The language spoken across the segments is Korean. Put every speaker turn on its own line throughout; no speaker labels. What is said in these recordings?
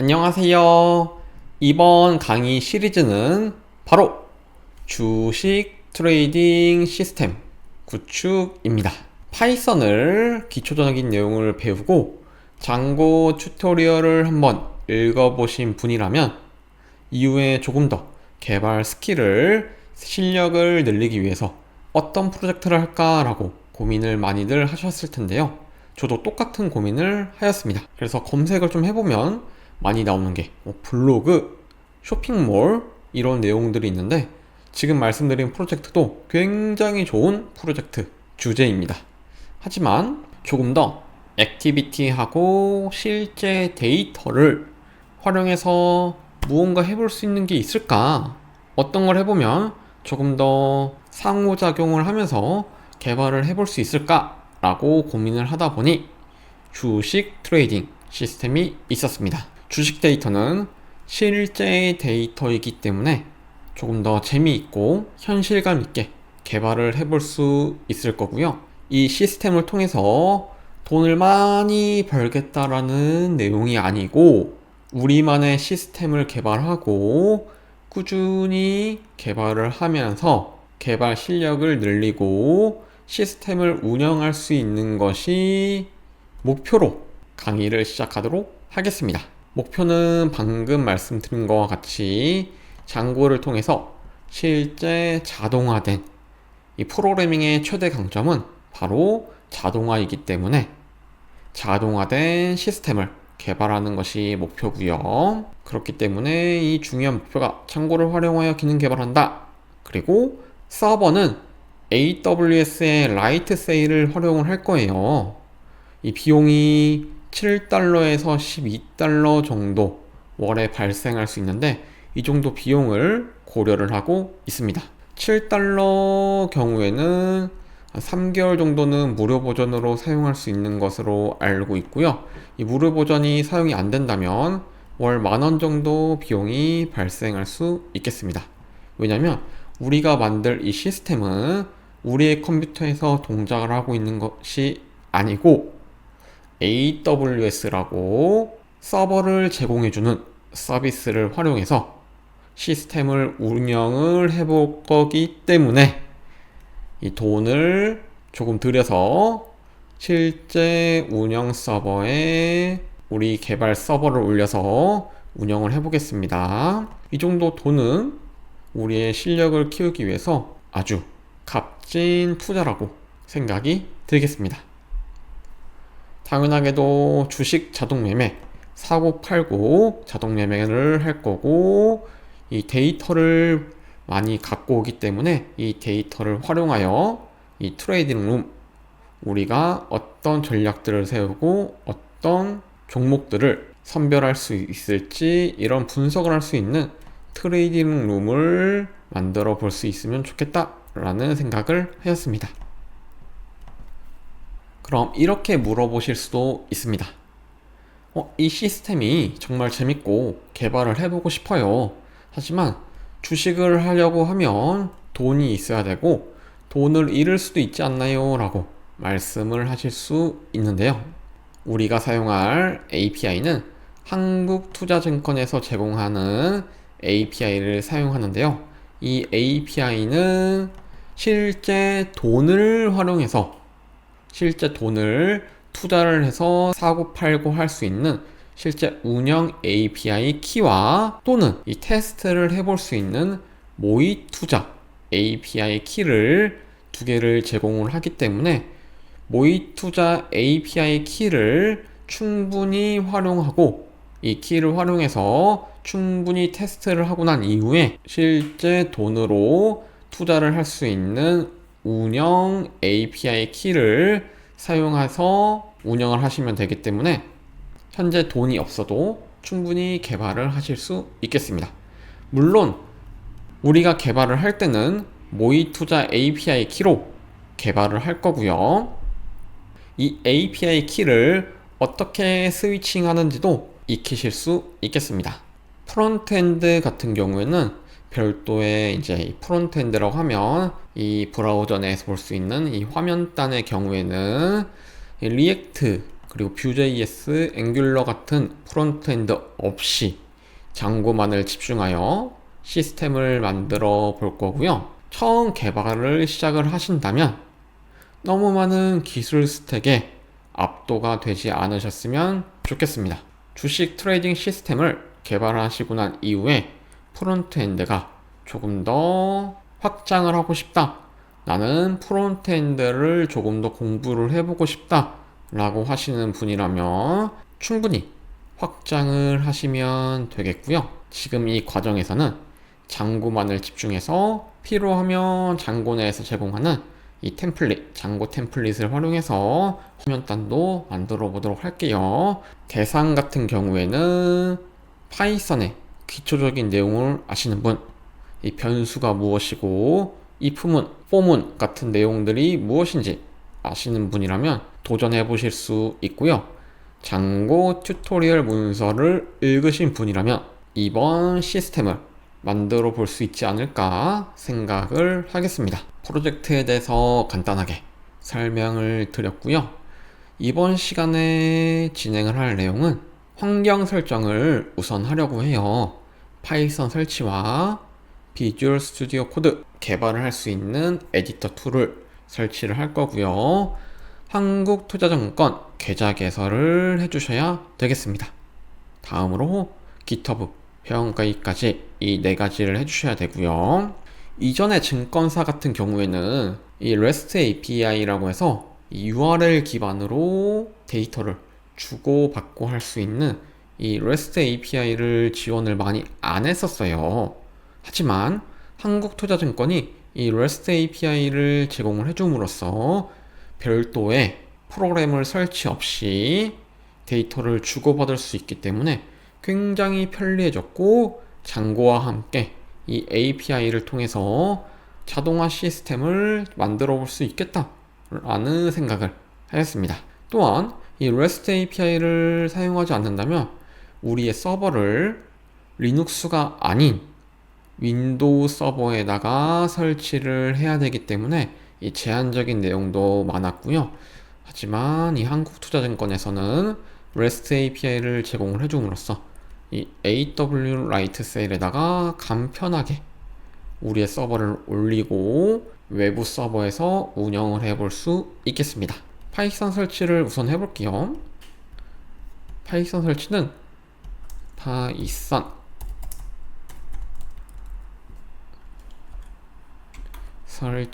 안녕하세요. 이번 강의 시리즈는 바로 주식 트레이딩 시스템 구축입니다. 파이썬을 기초적인 내용을 배우고 장고 튜토리얼을 한번 읽어보신 분이라면 이후에 조금 더 개발 스킬을, 실력을 늘리기 위해서 어떤 프로젝트를 할까라고 고민을 많이들 하셨을 텐데요. 저도 똑같은 고민을 하였습니다. 그래서 검색을 좀 해보면 많이 나오는 게 블로그, 쇼핑몰 이런 내용들이 있는데, 지금 말씀드린 프로젝트도 굉장히 좋은 프로젝트 주제입니다. 하지만 조금 더 액티비티하고 실제 데이터를 활용해서 무언가 해볼 수 있는 게 있을까? 어떤 걸 해보면 조금 더 상호작용을 하면서 개발을 해볼 수 있을까? 라고 고민을 하다 보니 주식 트레이딩 시스템이 있었습니다. 주식 데이터는 실제 데이터이기 때문에 조금 더 재미있고 현실감 있게 개발을 해볼 수 있을 거고요. 이 시스템을 통해서 돈을 많이 벌겠다라는 내용이 아니고, 우리만의 시스템을 개발하고 꾸준히 개발을 하면서 개발 실력을 늘리고 시스템을 운영할 수 있는 것이 목표로 강의를 시작하도록 하겠습니다. 목표는 방금 말씀드린 것과 같이 장고를 통해서 실제 자동화된, 이 프로그래밍의 최대 강점은 바로 자동화이기 때문에 자동화된 시스템을 개발하는 것이 목표고요. 그렇기 때문에 이 중요한 목표가 창고를 활용하여 기능 개발한다. 그리고 서버는 AWS의 라이트 세일을 활용을 할 거예요. 이 비용이 $7에서 $12 정도 월에 발생할 수 있는데, 이 정도 비용을 고려를 하고 있습니다. $7 경우에는 3개월 정도는 무료 버전으로 사용할 수 있는 것으로 알고 있고요. 이 무료 버전이 사용이 안 된다면 월 10,000원 정도 비용이 발생할 수 있겠습니다. 왜냐면 우리가 만들 이 시스템은 우리의 컴퓨터에서 동작을 하고 있는 것이 아니고 AWS라고 서버를 제공해주는 서비스를 활용해서 시스템을 운영을 해볼 거기 때문에 이 돈을 조금 들여서 실제 운영 서버에 우리 개발 서버를 올려서 운영을 해보겠습니다. 이 정도 돈은 우리의 실력을 키우기 위해서 아주 값진 투자라고 생각이 들겠습니다. 당연하게도 주식 자동 매매, 사고 팔고 자동 매매를 할 거고, 이 데이터를 많이 갖고 오기 때문에 이 데이터를 활용하여 이 트레이딩 룸, 우리가 어떤 전략들을 세우고 어떤 종목들을 선별할 수 있을지 이런 분석을 할 수 있는 트레이딩 룸을 만들어 볼 수 있으면 좋겠다 라는 생각을 하였습니다. 그럼 이렇게 물어보실 수도 있습니다. 이 시스템이 정말 재밌고 개발을 해보고 싶어요. 하지만 주식을 하려고 하면 돈이 있어야 되고 돈을 잃을 수도 있지 않나요? 라고 말씀을 하실 수 있는데요. 우리가 사용할 API는 한국투자증권에서 제공하는 API를 사용하는데요. 이 API는 실제 돈을 활용해서, 실제 돈을 투자를 해서 사고 팔고 할 수 있는 실제 운영 API 키와, 또는 이 테스트를 해볼 수 있는 모의 투자 API 키를 두 개를 제공을 하기 때문에 모의 투자 API 키를 충분히 활용하고, 이 키를 활용해서 충분히 테스트를 하고 난 이후에 실제 돈으로 투자를 할 수 있는 운영 API 키를 사용해서 운영을 하시면 되기 때문에 현재 돈이 없어도 충분히 개발을 하실 수 있겠습니다. 물론 우리가 개발을 할 때는 모의 투자 API 키로 개발을 할 거고요. 이 API 키를 어떻게 스위칭 하는지도 익히실 수 있겠습니다. 프론트엔드 같은 경우에는 별도의 이제 프론트엔드라고 하면 이 브라우저 내에서 볼 수 있는 이 화면단의 경우에는 리액트, 그리고 Vue.js, 앵귤러 같은 프론트엔드 없이 장고만을 집중하여 시스템을 만들어 볼 거고요. 처음 개발을 시작을 하신다면 너무 많은 기술 스택에 압도가 되지 않으셨으면 좋겠습니다. 주식 트레이딩 시스템을 개발하시고 난 이후에 프론트엔드가 조금 더 확장을 하고 싶다. 나는 프론트엔드를 조금 더 공부를 해보고 싶다. 라고 하시는 분이라면 충분히 확장을 하시면 되겠고요. 지금 이 과정에서는 장고만을 집중해서 필요하면 장고 내에서 제공하는 이 템플릿, 장고 템플릿을 활용해서 화면단도 만들어 보도록 할게요. 대상 같은 경우에는 파이썬의 기초적인 내용을 아시는 분, 이 변수가 무엇이고 if문, for문 같은 내용들이 무엇인지 아시는 분이라면 도전해 보실 수 있고요. 장고 튜토리얼 문서를 읽으신 분이라면 이번 시스템을 만들어 볼 수 있지 않을까 생각을 하겠습니다. 프로젝트에 대해서 간단하게 설명을 드렸고요. 이번 시간에 진행을 할 내용은 환경 설정을 우선 하려고 해요. 파이썬 설치와 비주얼 스튜디오 코드 개발을 할 수 있는 에디터 툴을 설치를 할 거고요. 한국투자증권 계좌 개설을 해주셔야 되겠습니다. 다음으로 GitHub 회원가입까지 이 네 가지를 해주셔야 되고요. 이전에 증권사 같은 경우에는 이 REST API라고 해서 이 URL 기반으로 데이터를 주고받고 할 수 있는 이 REST API를 지원을 많이 안 했었어요. 하지만 한국투자증권이 이 REST API를 제공을 해줌으로써 별도의 프로그램을 설치 없이 데이터를 주고받을 수 있기 때문에 굉장히 편리해졌고 장고와 함께 이 API를 통해서 자동화 시스템을 만들어 볼 수 있겠다라는 생각을 하였습니다. 또한 이 REST API를 사용하지 않는다면 우리의 서버를 리눅스가 아닌 윈도우 서버에다가 설치를 해야 되기 때문에 이 제한적인 내용도 많았고요. 하지만 이 한국투자증권에서는 REST API를 제공을 해줌으로써 이 AW 라이트 세일에다가 간편하게 우리의 서버를 올리고 외부 서버에서 운영을 해볼 수 있겠습니다. 파이썬 설치를 우선 해볼게요. 파이썬 설치는 파이썬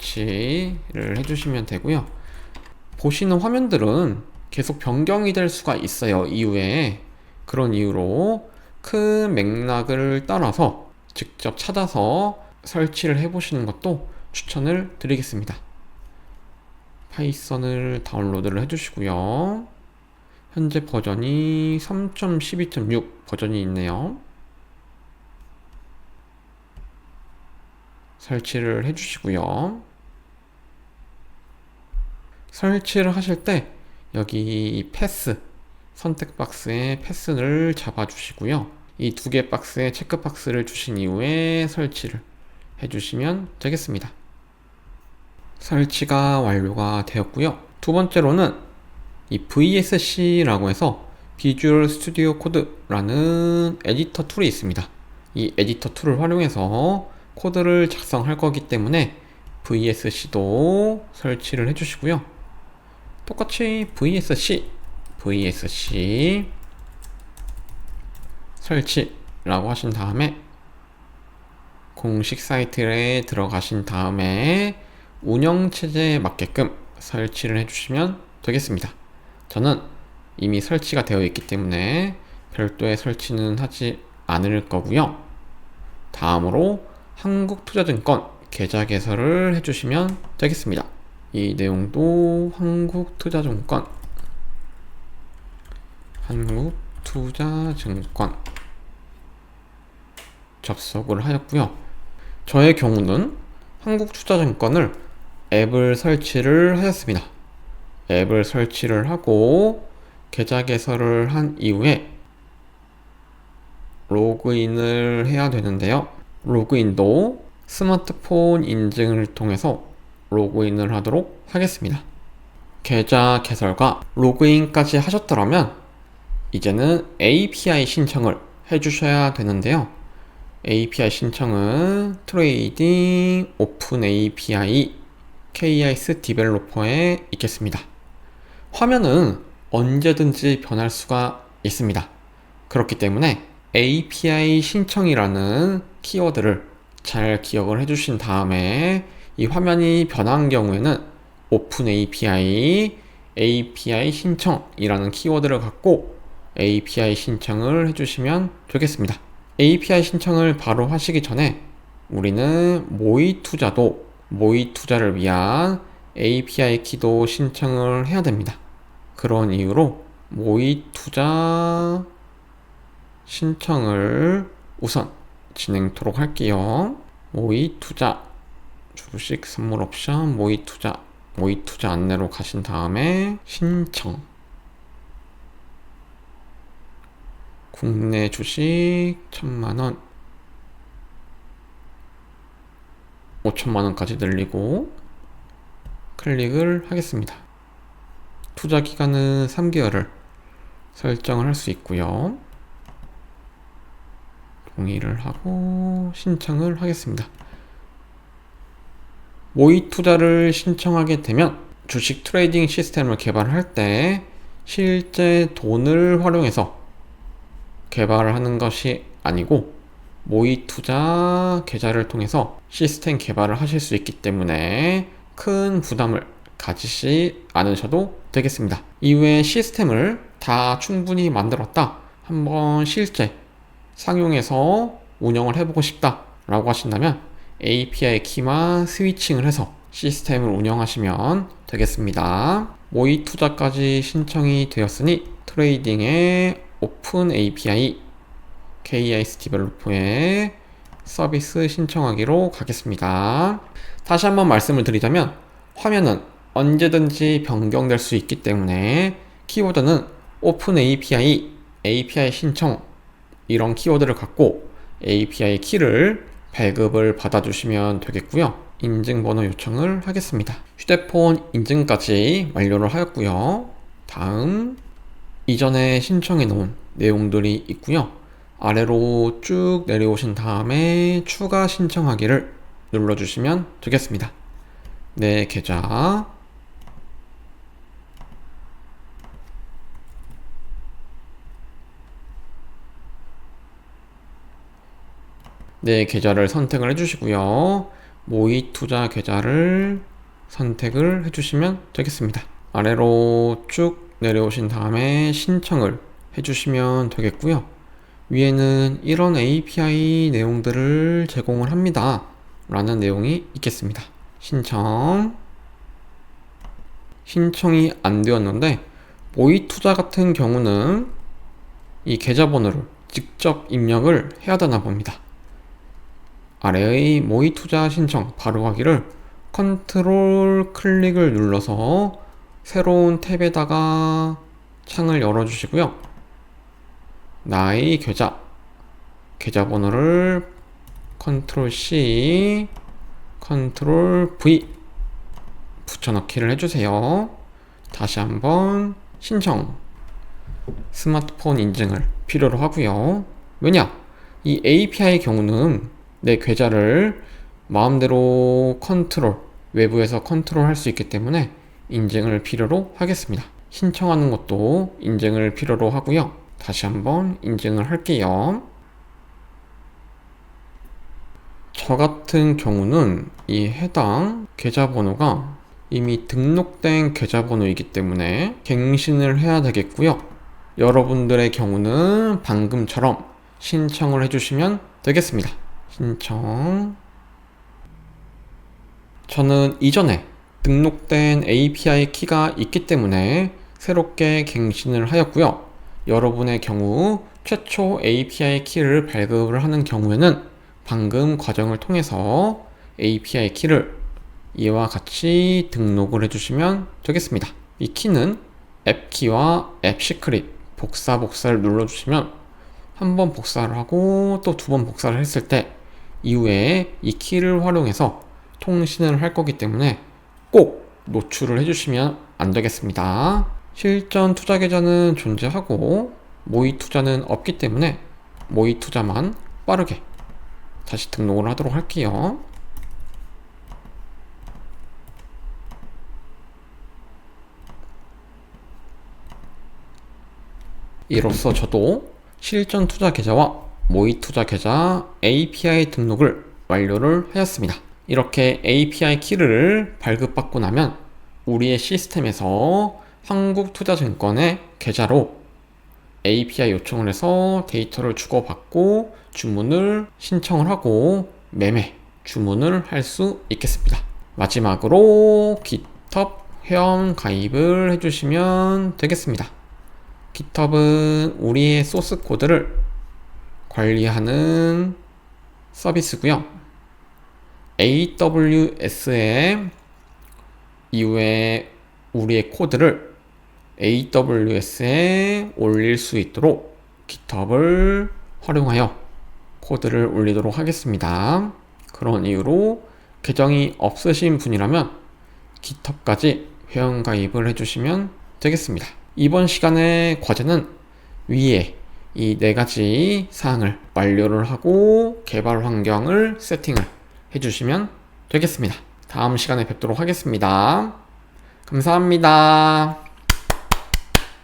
설치를 해주시면 되고요. 보시는 화면들은 계속 변경이 될 수가 있어요. 이후에 그런 이유로 큰 맥락을 따라서 직접 찾아서 설치를 해보시는 것도 추천을 드리겠습니다. 파이썬을 다운로드를 해주시고요. 현재 버전이 3.12.6 버전이 있네요. 설치를 해주시고요. 설치를 하실 때 여기 패스 선택 박스에 패스를 잡아주시고요. 이 두 개 박스에 체크 박스를 주신 이후에 설치를 해주시면 되겠습니다. 설치가 완료가 되었고요. 두 번째로는 이 VSC라고 해서 비주얼 스튜디오 코드라는 에디터 툴이 있습니다. 이 에디터 툴을 활용해서 코드를 작성할 거기 때문에 VSC도 설치를 해주시고요. 똑같이 VSC 설치라고 하신 다음에 공식 사이트에 들어가신 다음에 운영체제에 맞게끔 설치를 해주시면 되겠습니다. 저는 이미 설치가 되어 있기 때문에 별도의 설치는 하지 않을 거고요. 다음으로 한국투자증권 계좌 개설을 해주시면 되겠습니다. 이 내용도 한국투자증권 접속을 하였고요. 저의 경우는 한국투자증권을 앱을 설치를 하였습니다. 앱을 설치를 하고 계좌 개설을 한 이후에 로그인을 해야 되는데요. 로그인도 스마트폰 인증을 통해서 로그인을 하도록 하겠습니다. 계좌 개설과 로그인까지 하셨더라면 이제는 API 신청을 해주셔야 되는데요. API 신청은 트레이딩 오픈 API KIS 디벨로퍼에 있겠습니다. 화면은 언제든지 변할 수가 있습니다. 그렇기 때문에 API 신청이라는 키워드를 잘 기억을 해주신 다음에 이 화면이 변한 경우에는 오픈 API, API 신청이라는 키워드를 갖고 API 신청을 해주시면 되겠습니다. API 신청을 바로 하시기 전에 우리는 모의 투자를 위한 API 키도 신청을 해야 됩니다. 그런 이유로 모의 투자 신청을 우선 진행토록 할게요. 모의 투자 주식 선물 옵션 모의 투자 안내로 가신 다음에 신청 국내 주식 1000만원 5천만원까지 늘리고 클릭을 하겠습니다. 투자 기간은 3개월을 설정을 할 수 있고요. 동의를 하고 신청을 하겠습니다. 모의 투자를 신청하게 되면 주식 트레이딩 시스템을 개발할 때 실제 돈을 활용해서 개발을 하는 것이 아니고 모의 투자 계좌를 통해서 시스템 개발을 하실 수 있기 때문에 큰 부담을 가지지 않으셔도 되겠습니다. 이후에 시스템을 다 충분히 만들었다, 한번 실제 상용해서 운영을 해보고 싶다 라고 하신다면 API 키만 스위칭을 해서 시스템을 운영하시면 되겠습니다. 모의 투자까지 신청이 되었으니 트레이딩의 오픈 API KIS 디벨로퍼에 서비스 신청하기로 가겠습니다. 다시 한번 말씀을 드리자면 화면은 언제든지 변경될 수 있기 때문에 키워드는 오픈 API, API 신청 이런 키워드를 갖고 API 키를 발급을 받아주시면 되겠고요. 인증번호 요청을 하겠습니다. 휴대폰 인증까지 완료를 하였고요. 다음 이전에 신청해 놓은 내용들이 있고요. 아래로 쭉 내려오신 다음에 추가 신청하기를 눌러주시면 되겠습니다. 내 계좌 내 계좌를 선택을 해주시고요. 모의 투자 계좌를 선택을 해주시면 되겠습니다. 아래로 쭉 내려오신 다음에 신청을 해주시면 되겠고요. 위에는 이런 API 내용들을 제공을 합니다 라는 내용이 있겠습니다. 신청이 안 되었는데 모의 투자 같은 경우는 이 계좌번호를 직접 입력을 해야 되나 봅니다. 아래의 모의 투자 신청 바로 하기를 컨트롤 클릭을 눌러서 새로운 탭에다가 창을 열어주시고요. 나의 계좌번호를 컨트롤 C, 컨트롤 V 붙여넣기를 해주세요. 다시 한번 신청, 스마트폰 인증을 필요로 하고요. 왜냐? 이 API 경우는 내 계좌를 마음대로 외부에서 컨트롤 할 수 있기 때문에 인증을 필요로 하겠습니다. 신청하는 것도 인증을 필요로 하고요. 다시 한번 인증을 할게요. 저 같은 경우는 이 해당 계좌번호가 이미 등록된 계좌번호이기 때문에 갱신을 해야 되겠고요. 여러분들의 경우는 방금처럼 신청을 해주시면 되겠습니다. 신청. 저는 이전에 등록된 API 키가 있기 때문에 새롭게 갱신을 하였고요. 여러분의 경우 최초 API 키를 발급을 하는 경우에는 방금 과정을 통해서 API 키를 이와 같이 등록을 해주시면 되겠습니다. 이 키는 앱키와 앱시크릿 복사를 눌러주시면 한 번 복사를 하고 또 2번 복사를 했을 때 이후에 이 키를 활용해서 통신을 할 거기 때문에 꼭 노출을 해주시면 안 되겠습니다. 실전 투자 계좌는 존재하고 모의 투자는 없기 때문에 모의 투자만 빠르게 다시 등록을 하도록 할게요. 이로써 저도 실전 투자 계좌와 모의 투자 계좌 API 등록을 완료를 하였습니다. 이렇게 API 키를 발급받고 나면 우리의 시스템에서 한국투자증권의 계좌로 API 요청을 해서 데이터를 주고받고 주문을 신청을 하고 매매, 주문을 할 수 있겠습니다. 마지막으로 GitHub 회원 가입을 해주시면 되겠습니다. GitHub은 우리의 소스 코드를 관리하는 서비스고요. AWS에 이후에 우리의 코드를 AWS에 올릴 수 있도록 GitHub을 활용하여 코드를 올리도록 하겠습니다. 그런 이유로 계정이 없으신 분이라면 GitHub까지 회원가입을 해주시면 되겠습니다. 이번 시간의 과제는 위에 이 4가지 사항을 완료를 하고 개발 환경을 세팅을 해주시면 되겠습니다. 다음 시간에 뵙도록 하겠습니다. 감사합니다.